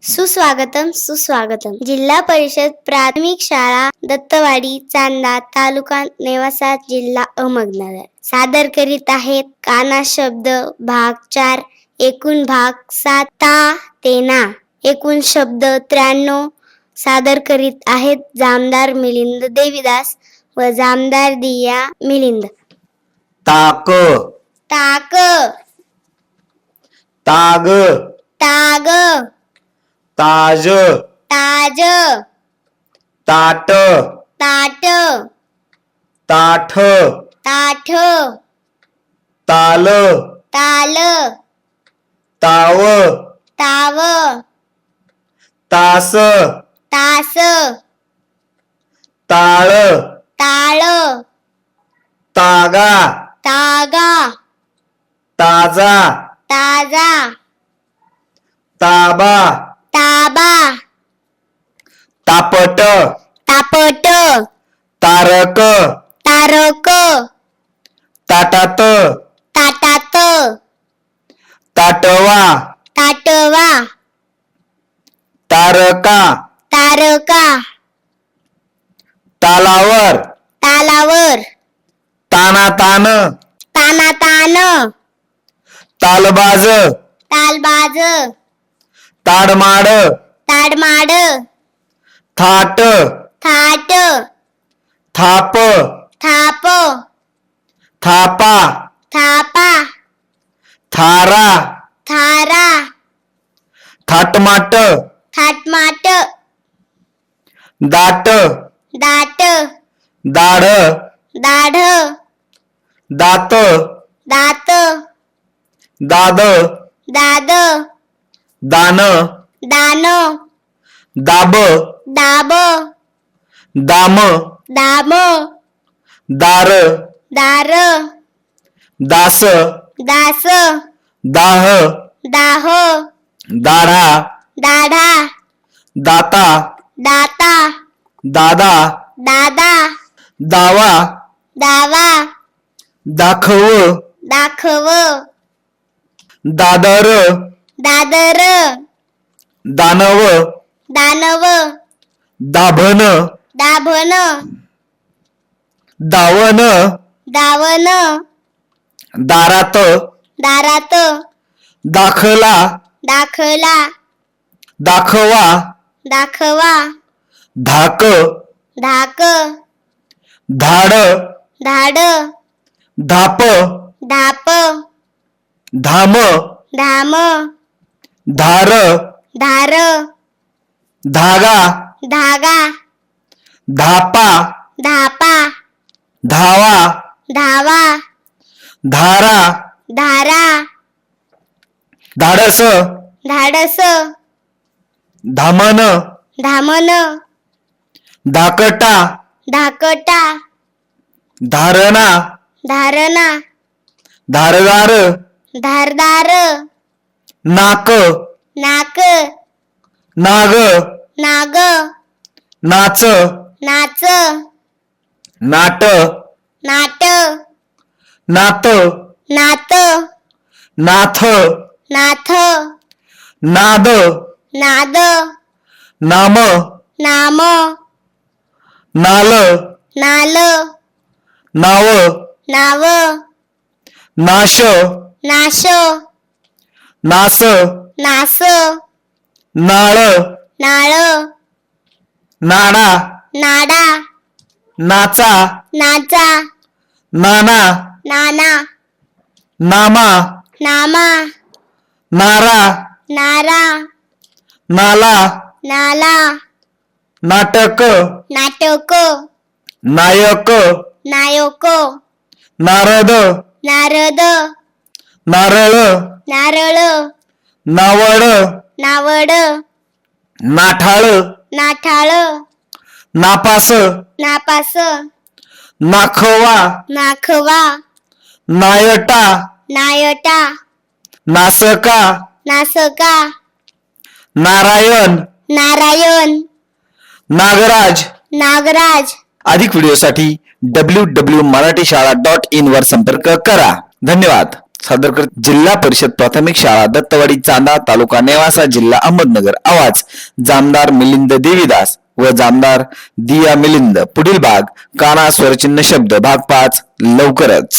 सुस्वागतम सुस्वागतम. जिल्हा परिषद प्राथमिक शाळा दत्तवाडी चांदा तालुका नेवासा जिल्हा अहमदनगर सादर करीत आहेत काना शब्द भाग 4 एकूण भाग 7 ता ते ना. एकूण शब्द 93 सादर करीत आहेत जामदार मिलिंद देवीदास व जामदार दिया मिलिंद. ताक ताक ताग ताग ताज ताज ताट ताट ताठ ताठ ताल ताल ताव ताव तास तास ताळ ताळ तागा तागा ताजा ताजा ताबा ताबा तापट तापट तारक तारक ताटात ताटात ताटवा ताटवा तारका तारका तालावर तालावर तानातान तानातान तालबाज तालबाज ताडमाड ताडमाड थाट थाट थाप थाप थापा थापा थारा थारा थाटमाट थाटमाट दाट दाट दाढ दाढ दात दात दाद दाद दान दान दाब दाब दाम दाम दार दार दास दास दाह दाह दाढा दाढा दाता दाता दादा दादा दावा दावा दाखव दाखव दादर दादर दानव दानव दाभन दाभन दावन दावन दारात दारात दाखला दाखला दाखवा दाखवा धाक धाक धाड धाड धाप धाप धाम धाम धार धार धागा धागा धापा धापा धावा धावा धारा धारा धाडस धाडस धामन धामन धाकटा धाकटा धारणा धारणा धारदार धारदार नाक नाक नाग नाग नाच नाच नाट नाट नात नात नाथ नाथ नाद नाद नाम नाम नाल नाल नाव नाव नाश नाश नास नास नाळ नाळ नाडा नाडा नाचा नाचा नाना नाना नामा नामा नारा नारा नाला नाला नाटक नाटक नायक नायक नारद नारद नारळ नारळ नावड नावड नाठाळ नाठाळ नापास नापास नाखवा नाखवा नायटा नायटा नासका नासका नारायण नारायण नागराज नागराज. अधिक व्हिडिओसाठी www.marathishara.in वर संपर्क करा. धन्यवाद. सादर करत जिल्हा परिषद प्राथमिक शाळा दत्तवाडी चांदा तालुका नेवासा जिल्हा अहमदनगर. आवाज जामदार मिलिंद देवीदास व जामदार दिया मिलिंद. पुढील भाग काना स्वरचिन्ह शब्द भाग 5 लवकरच.